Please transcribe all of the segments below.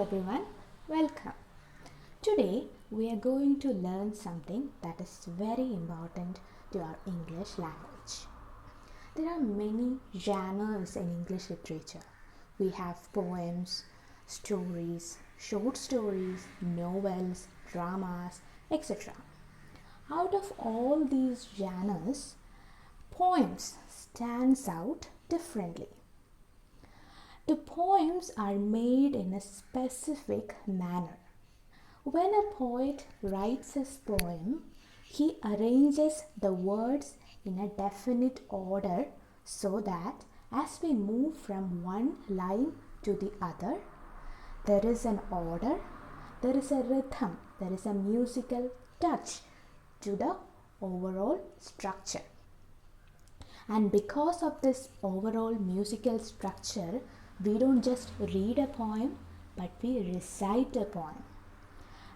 everyone, welcome. Today we are going to learn something that is very important to our English language. There are many genres in English literature. We have poems, stories, short stories, novels, dramas, etc. Out of all these genres, poems stands out differently. The poems are made in a specific manner. When a poet writes his poem, he arranges the words in a definite order so that as we move from one line to the other, there is an order, there is a rhythm, there is a musical touch to the overall structure. And because of this overall musical structure, we don't just read a poem, but we recite a poem.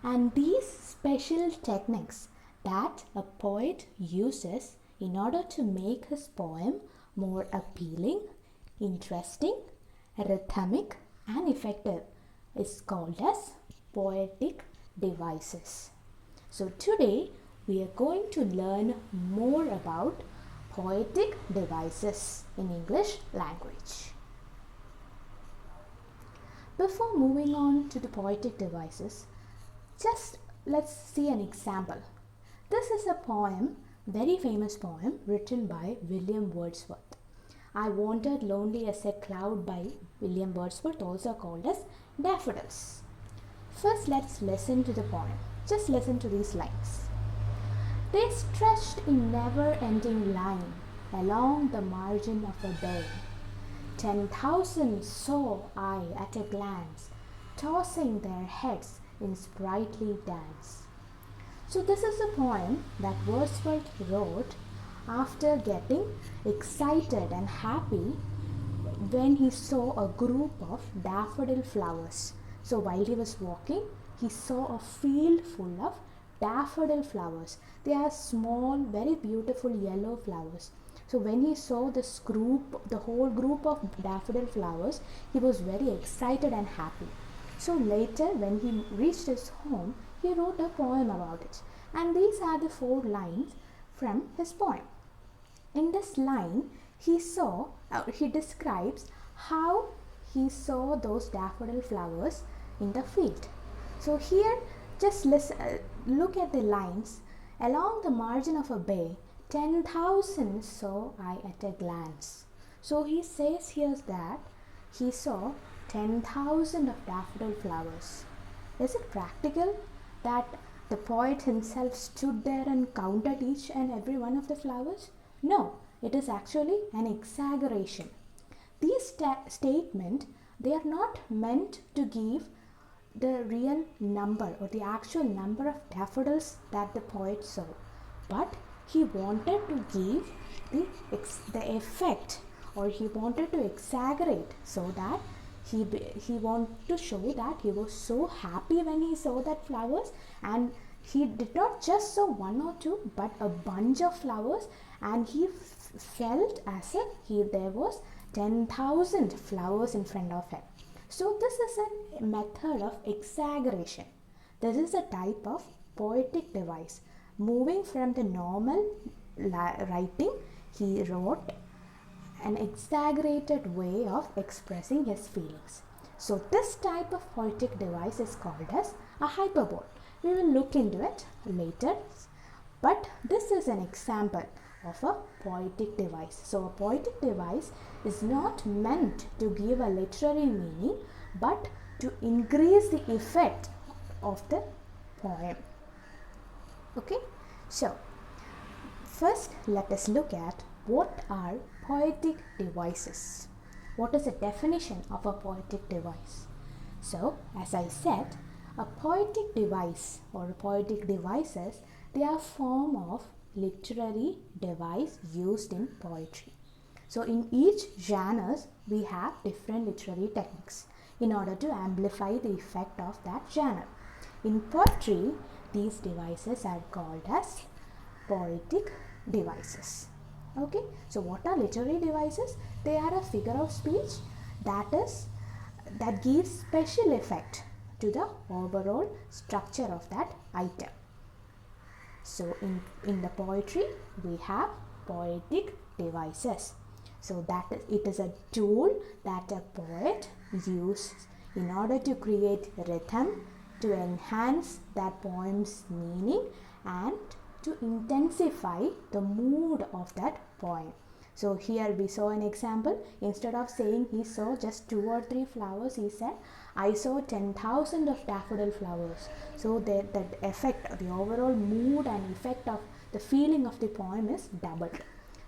And these special techniques that a poet uses in order to make his poem more appealing, interesting, rhythmic, and effective is called as poetic devices. So today we are going to learn more about poetic devices in English language. Before moving on to the poetic devices, just let's see an example. This is a poem, very famous poem written by William Wordsworth. I Wandered Lonely as a Cloud by William Wordsworth, also called as Daffodils. First, let's listen to the poem. Just listen to these lines. They stretched in never-ending line along the margin of a bay. 10,000 saw I at a glance, tossing their heads in sprightly dance. So this is a poem that Wordsworth wrote after getting excited and happy when he saw a group of daffodil flowers. So while he was walking, he saw a field full of daffodil flowers. They are small, very beautiful yellow flowers. So when he saw this group, the whole group of daffodil flowers, he was very excited and happy. So later when he reached his home, he wrote a poem about it. And these are the 4 lines from his poem. In this line, he describes how he saw those daffodil flowers in the field. So here, just look at the lines. Along the margin of a bay, 10,000 saw I at a glance. So he says here that he saw 10,000 of daffodil flowers. Is it practical that the poet himself stood there and counted each and every one of the flowers? No, it is actually an exaggeration. These statements, they are not meant to give the real number or the actual number of daffodils that the poet saw, but he wanted to give the effect, or he wanted to exaggerate so that he wanted to show that he was so happy when he saw that flowers, and he did not just saw 1 or 2 but a bunch of flowers, and he felt as if there was 10,000 flowers in front of him. So this is a method of exaggeration. This is a type of poetic device. Moving from the normal writing, he wrote an exaggerated way of expressing his feelings. So this type of poetic device is called as a hyperbole. We will look into it later, but this is an example of a poetic device. So a poetic device is not meant to give a literary meaning, but to increase the effect of the poem. Okay, so first let us look at what are poetic devices. What is the definition of a poetic device? So as I said, a poetic device or poetic devices, they are a form of literary device used in poetry. So in each genres we have different literary techniques in order to amplify the effect of that genre. In poetry, these devices are called as poetic devices. Okay, so what are literary devices? They are a figure of speech that gives special effect to the overall structure of that item. So in the poetry, we have poetic devices. So it is a tool that a poet uses in order to create rhythm, to enhance that poem's meaning and to intensify the mood of that poem. So here we saw an example. Instead of saying he saw just 2 or 3 flowers, he said, I saw 10,000 of daffodil flowers. So that effect, the overall mood and effect of the feeling of the poem is doubled.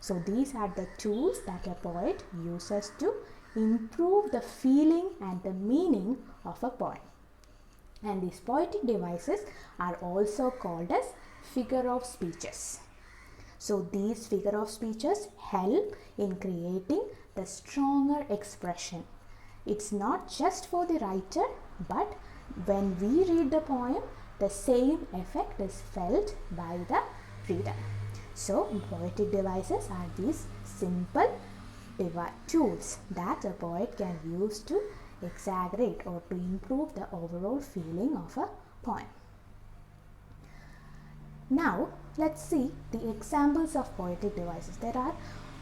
So these are the tools that a poet uses to improve the feeling and the meaning of a poem. And these poetic devices are also called as figure of speeches. So these figure of speeches help in creating the stronger expression. It's not just for the writer, but when we read the poem, the same effect is felt by the reader. So poetic devices are these simple tools that a poet can use to exaggerate or to improve the overall feeling of a poem. Now let's see the examples of poetic devices. There are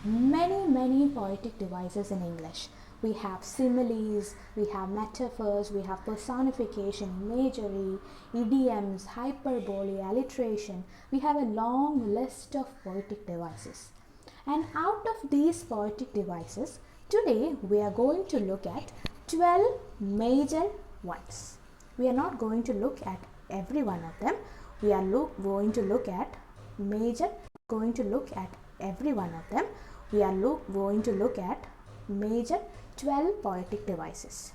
many poetic devices in English. We have similes, we have metaphors, we have personification, imagery, idioms, hyperbole, alliteration. We have a long list of poetic devices. And out of these poetic devices, today we are going to look at 12 major ones. We are not going to look at every one of them. We are going to look at every one of them. We are going to look at major 12 poetic devices.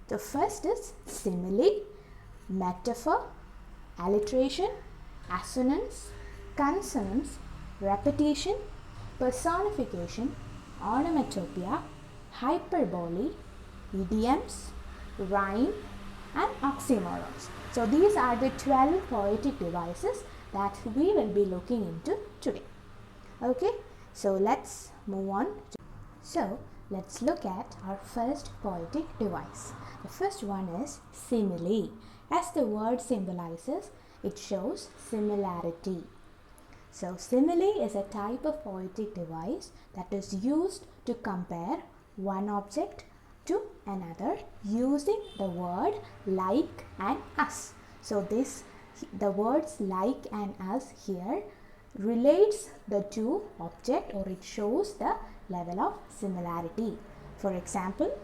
The first is simile, metaphor, alliteration, assonance, consonance, repetition, personification, onomatopoeia, hyperbole, idioms, rhyme and oxymorons. So these are the 12 poetic devices that we will be looking into today. Okay, so let's move on. So let's look at our first poetic device. The first one is simile. As the word symbolizes, it shows similarity. So simile is a type of poetic device that is used to compare one object to another using the word like and as. So the words like and as here relates the two object, or it shows the level of similarity. For example,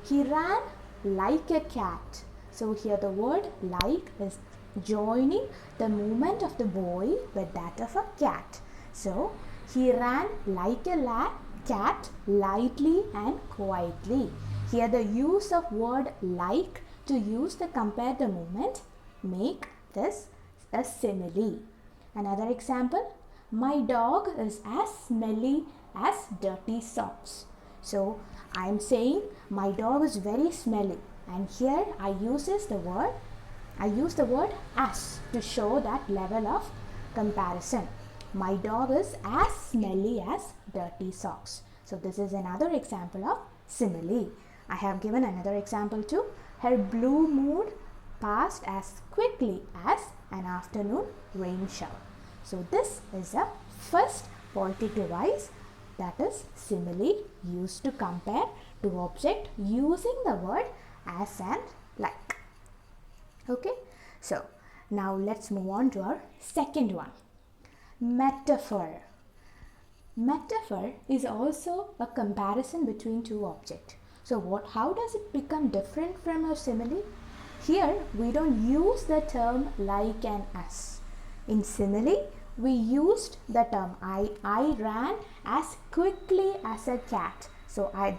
he ran like a cat. So here the word like is joining the movement of the boy with that of a cat. So he ran like a cat, lightly and quietly. Here the use of word like to use the compare the movement make this a simile. Another example, my dog is as smelly as dirty socks. So I am saying my dog is very smelly, and here I use the word as to show that level of comparison. My dog is as smelly as dirty socks. So this is another example of simile. I have given another example too. Her blue mood passed as quickly as an afternoon rain shower. So this is a first poetic device, that is simile, used to compare two objects using the word as and like. Okay, so now let's move on to our second one, metaphor. Metaphor is also a comparison between two objects. So how does it become different from a simile? Here we don't use the term like and as. In simile, we used the term I ran as quickly as a cat. So I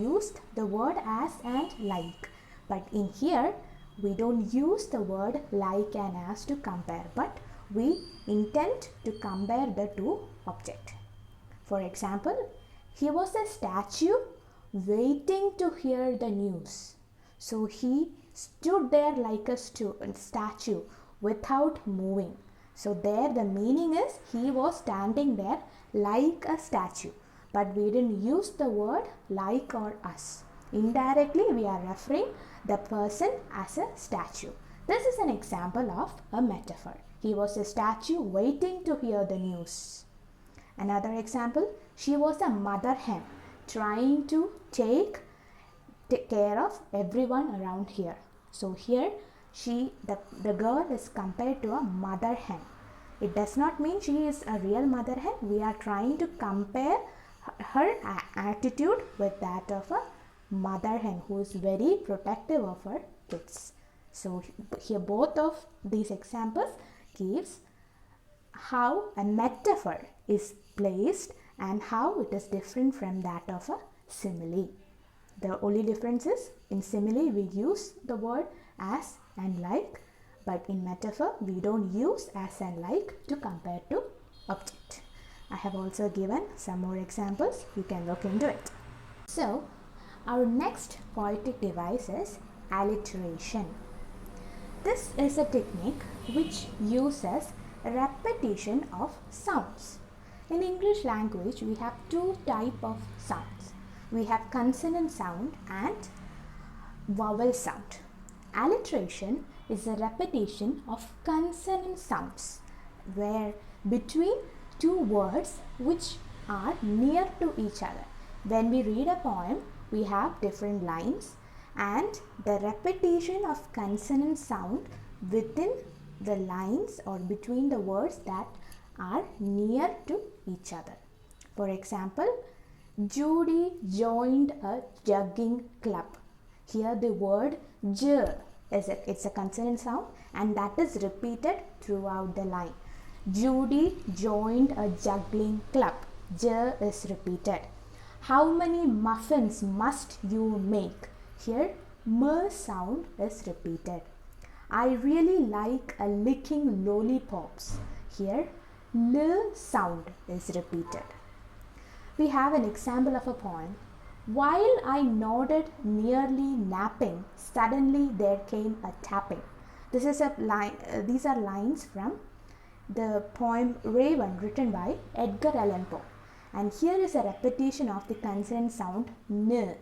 used the word as and like. But in here, we don't use the word like and as to compare, but we intend to compare the two objects. For example, he was a statue waiting to hear the news. So he stood there like a statue without moving. So there the meaning is he was standing there like a statue, but we didn't use the word like or as. Indirectly, we are referring the person as a statue. This is an example of a metaphor. He was a statue waiting to hear the news. Another example, she was a mother hen trying to take care of everyone around here. So here the girl is compared to a mother hen. It does not mean she is a real mother hen. We are trying to compare her attitude with that of a mother hen who is very protective of her kids. So here both of these examples gives how a metaphor is placed and how it is different from that of a simile. The only difference is in simile we use the word as and like, but in metaphor we don't use as and like to compare to object. I have also given some more examples. You can look into it. So our next poetic device is alliteration. This is a technique which uses repetition of sounds. In English language, we have two types of sounds. We have consonant sound and vowel sound. Alliteration is a repetition of consonant sounds where between two words which are near to each other. When we read a poem, we have different lines and the repetition of consonant sound within the lines or between the words that are near to each other. For example, Judy joined a jogging club. Here the word j it's a consonant sound and that is repeated throughout the line. Judy joined a juggling club. J is repeated. How many muffins must you make? Here m sound is repeated. I really like a licking lollipops. Here l sound is repeated. We have an example of a poem. While I nodded, nearly napping, suddenly there came a tapping. This is a line. These are lines from the poem Raven, written by Edgar Allan Poe. And here is a repetition of the consonant sound n.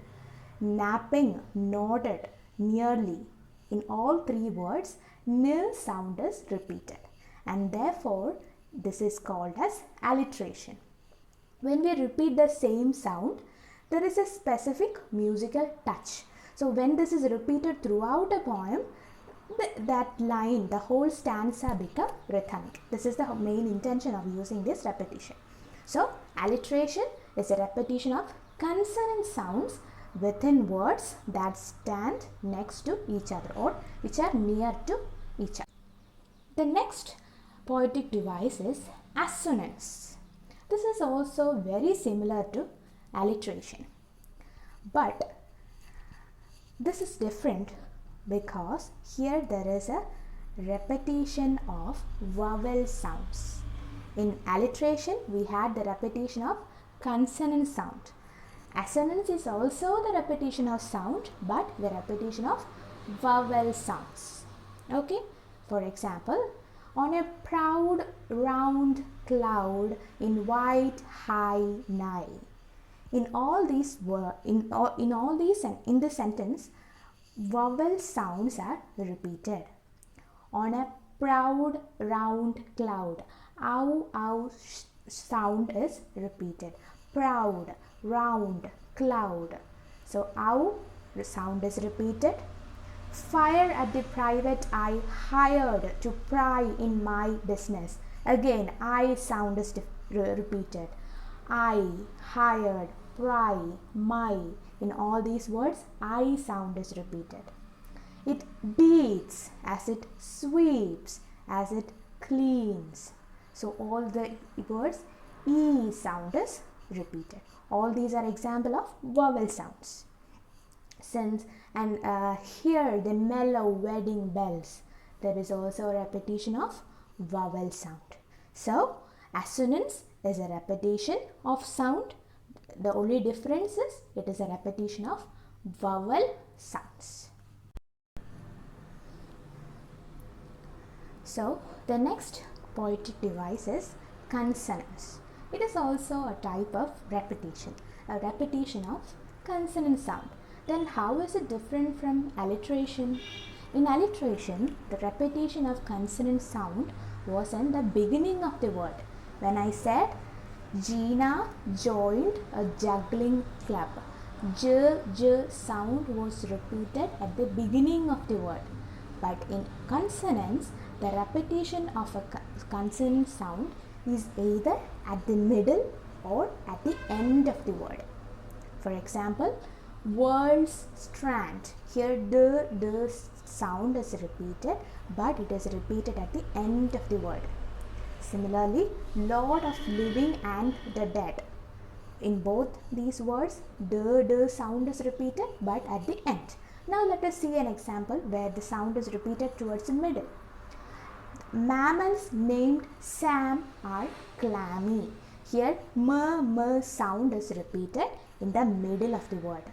Napping, nodded, nearly. In all three words, n sound is repeated. And therefore, this is called as alliteration. When we repeat the same sound, there is a specific musical touch. So when this is repeated throughout a poem, that line, the whole stanza become rhythmic. This is the main intention of using this repetition. So alliteration is a repetition of consonant sounds within words that stand next to each other or which are near to each other. The next poetic device is assonance. This is also very similar to alliteration, but this is different because here there is a repetition of vowel sounds. In alliteration, we had the repetition of consonant sound. Assonance is also the repetition of sound, but the repetition of vowel sounds. Okay, for example, on a proud round cloud in white high night. In all these and in this sentence, vowel sounds are repeated. On a proud round cloud, ow sound is repeated. Proud, round, cloud. So ow sound is repeated. Fire at the private eye, hired to pry in my business. Again, I sound is repeated. I, hired, pry, my. In all these words, I sound is repeated. It beats as it sweeps, as it cleans. So all the words, E sound is repeated. All these are example of vowel sounds. Hear the mellow wedding bells. There is also a repetition of vowel sound. So assonance is a repetition of sound. The only difference is it is a repetition of vowel sounds. So the next poetic device is consonance. It is also a type of repetition, a repetition of consonant sound. Then how is it different from alliteration? In alliteration, the repetition of consonant sound was in the beginning of the word. When I said Gina joined a juggling club, j sound was repeated at the beginning of the word. But in consonants, the repetition of a consonant sound is either at the middle or at the end of the word. For example, world's strand. Here the sound is repeated, but it is repeated at the end of the word. Similarly, Lord of living and the dead. In both these words, the sound is repeated, but at the end. Now let us see an example where the sound is repeated towards the middle. Mammals named Sam are clammy. Here, m sound is repeated in the middle of the word.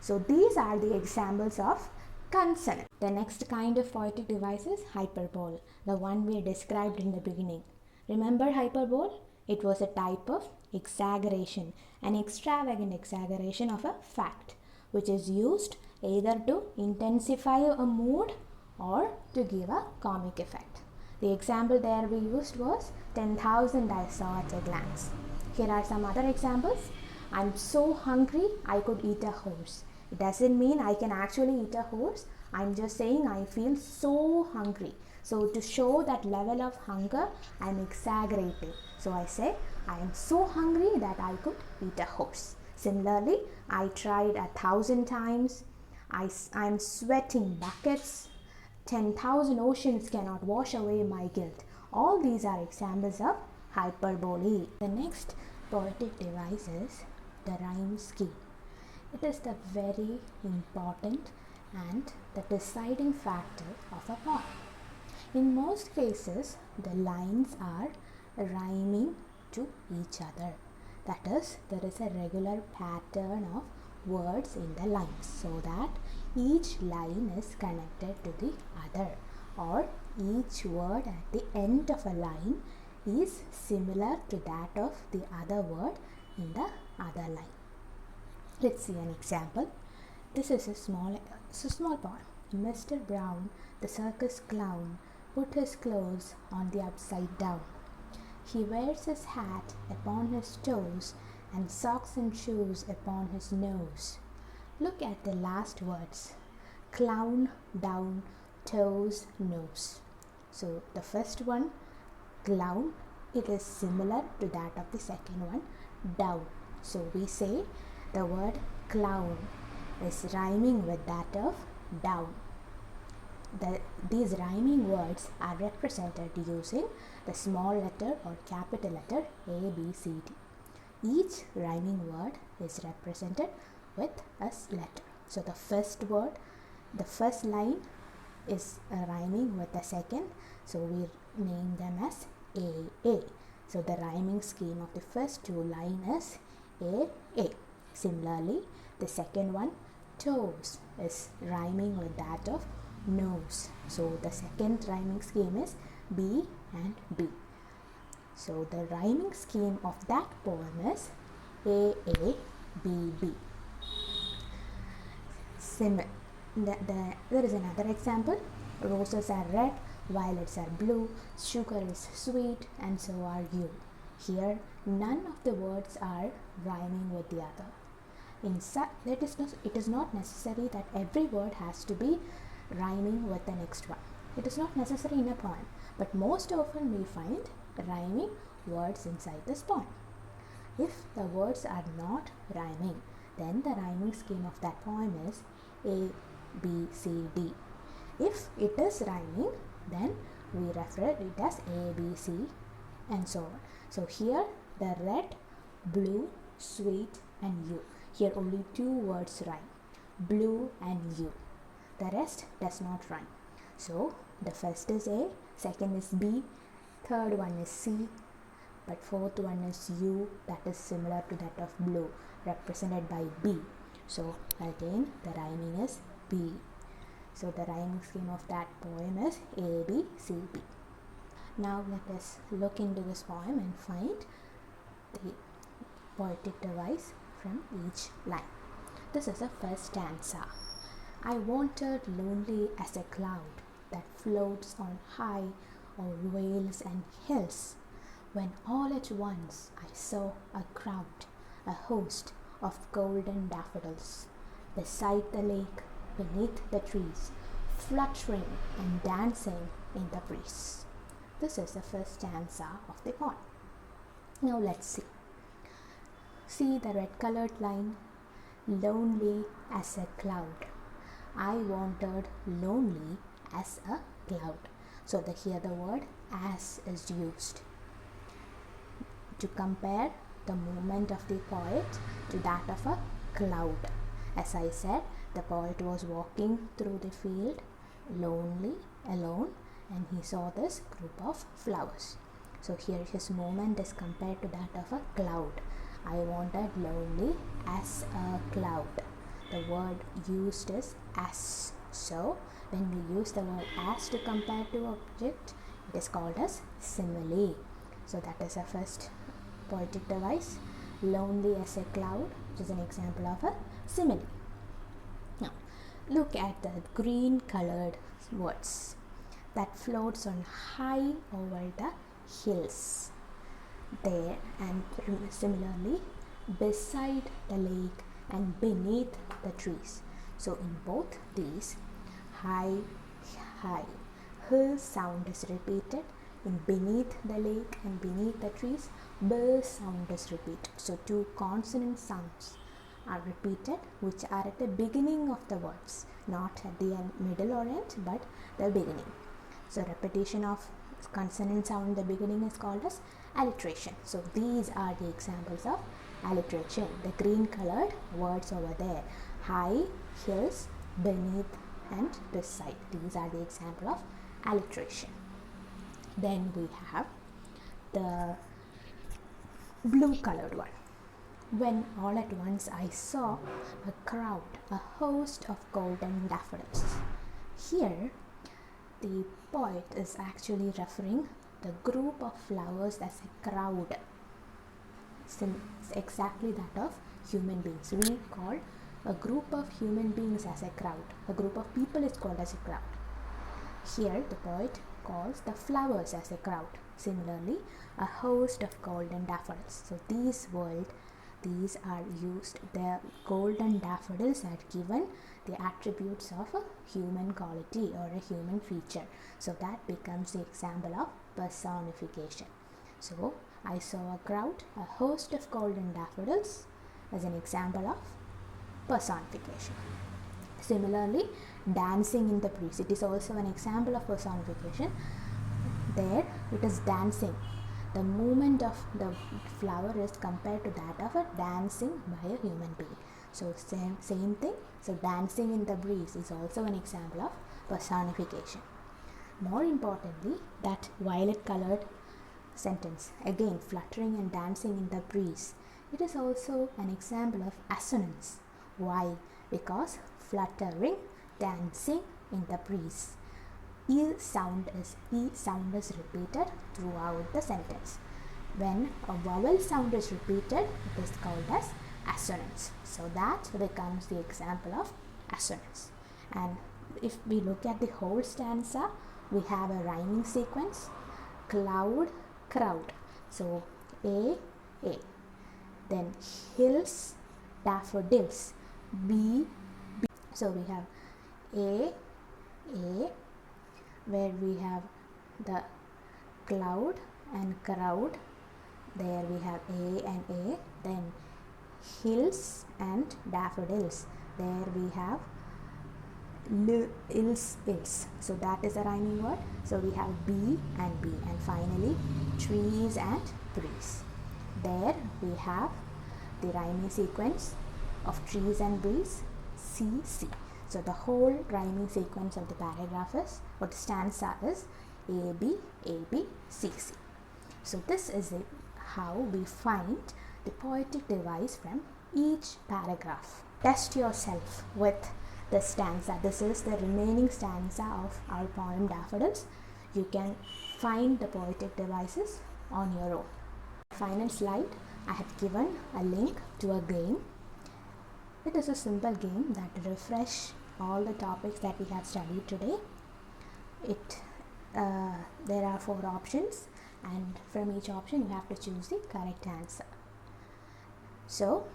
So these are the examples of consonant. The next kind of poetic device is hyperbole, the one we described in the beginning. Remember hyperbole? It was a type of exaggeration, an extravagant exaggeration of a fact, which is used either to intensify a mood or to give a comic effect. The example there we used was 10,000 I saw at a glance. Here are some other examples. I'm so hungry I could eat a horse. It doesn't mean I can actually eat a horse. I'm just saying I feel so hungry. So to show that level of hunger, I'm exaggerating. So I say I am so hungry that I could eat a horse. Similarly, I tried 1,000 times. I'm sweating buckets. 10,000 oceans cannot wash away my guilt. All these are examples of hyperbole. The next poetic device is the rhyme scheme. It is the very important and the deciding factor of a poem. In most cases, the lines are rhyming to each other. That is, there is a regular pattern of words in the lines so that each line is connected to the other, or each word at the end of a line is similar to that of the other word in the other line. Let's see an example. This is a small poem. Mr. Brown, the circus clown, put his clothes on the upside down. He wears his hat upon his toes and socks and shoes upon his nose. Look at the last words. Clown, down, toes, nose. So the first one, clown, it is similar to that of the second one, down. So we say the word clown is rhyming with that of down. These rhyming words are represented using the small letter or capital letter A, B, C, D. Each rhyming word is represented with a letter. So the first line is rhyming with the second. So we name them as A. So the rhyming scheme of the first two lines is A. Similarly, the second one, toes, is rhyming with that of nose. So the second rhyming scheme is B and B. So the rhyming scheme of that poem is A, B, B. There is another example. Roses are red, violets are blue, sugar is sweet, and so are you. Here, none of the words are rhyming with the other. It is not necessary that every word has to be rhyming with the next one. It is not necessary in a poem, but most often we find rhyming words inside this poem. If the words are not rhyming, then the rhyming scheme of that poem is A, B, C, D. If it is rhyming, then we refer it as A, B, C, and so on. So here the red, blue, sweet, and you. Here only two words rhyme, blue and you. The rest does not rhyme. So the first is A, second is B, third one is C, but fourth one is U, that is similar to that of blue, represented by B. So again the rhyming is B. So the rhyming scheme of that poem is A, B, C, B. Now let us look into this poem and find the poetic device from each line. This is the first stanza. I wandered lonely as a cloud that floats on high o'er vales and hills, when all at once I saw a crowd, a host of golden daffodils, beside the lake, beneath the trees, fluttering and dancing in the breeze. This is the first stanza of the poem. Now let's see. See the red colored line, lonely as a cloud. I wandered lonely as a cloud. So here the word as is used to compare the movement of the poet to that of a cloud. As I said, the poet was walking through the field lonely, alone, and he saw this group of flowers. So here his movement is compared to that of a cloud. I wandered lonely as a cloud. The word used is as. So when we use the word as to compare to object, it is called as simile. So that is the first poetic device, lonely as a cloud, which is an example of a simile. Now look at the green colored words that floats on high over the hills. There, and similarly beside the lake and beneath the trees. So in both these, high, hill sound is repeated. In beneath the lake and beneath the trees, b sound is repeated. So two consonant sounds are repeated, which are at the beginning of the words, not at the end, middle or end, but the beginning. So repetition of consonant sound in the beginning is called as alliteration. So these are the examples of alliteration. The green colored words over there, high, hills, beneath and beside. These are the example of alliteration. Then we have the blue colored one. When all at once I saw a crowd, a host of golden daffodils. Here the poet is actually referring the group of flowers as a crowd. It's exactly that of human beings. We call a group of human beings as a crowd. A group of people is called as a crowd. Here the poet calls the flowers as a crowd. Similarly, a host of golden daffodils. So these are used. The golden daffodils are given the attributes of a human quality or a human feature. So that becomes the example of personification. So I saw a crowd, a host of golden daffodils as an example of personification. Similarly, dancing in the breeze. It is also an example of personification. There it is dancing. The movement of the flower is compared to that of a dancing by a human being. So same thing. So dancing in the breeze is also an example of personification. More importantly, that violet colored sentence, again fluttering and dancing in the breeze, it is also an example of assonance. Why? Because fluttering, dancing in the breeze. E sound is repeated throughout the sentence. When a vowel sound is repeated, it is called as assonance. So that becomes the example of assonance. And if we look at the whole stanza, we have a rhyming sequence: cloud, crowd. So A. Then hills, daffodils. B. So we have A, where we have the cloud and crowd. There we have A and A. Then hills and daffodils. There we have ills. So that is a rhyming word. So we have B and B. And finally trees and breeze. There we have the rhyming sequence of trees and breeze, C. So the whole rhyming sequence of the paragraph is, or the stanza is, A B, C. So this is how we find the poetic device from each paragraph. Test yourself with the stanza. This is the remaining stanza of our poem Daffodils. You can find the poetic devices on your own. Final slide, I have given a link to a game. It is a simple game that refresh all the topics that we have studied today. There are 4 options, and from each option you have to choose the correct answer. So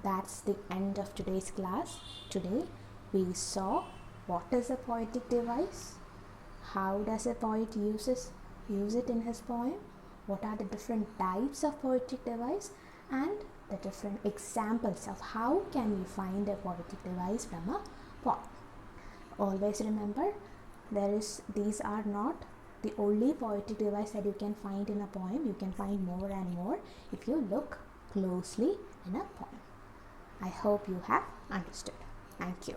that's the end of today's class. Today we saw what is a poetic device, how does a poet use it in his poem, what are the different types of poetic device, and the different examples of how can we find a poetic device from a poem. Always remember, these are not the only poetic device that you can find in a poem. You can find more and more if you look closely in a poem. I hope you have understood. Thank you.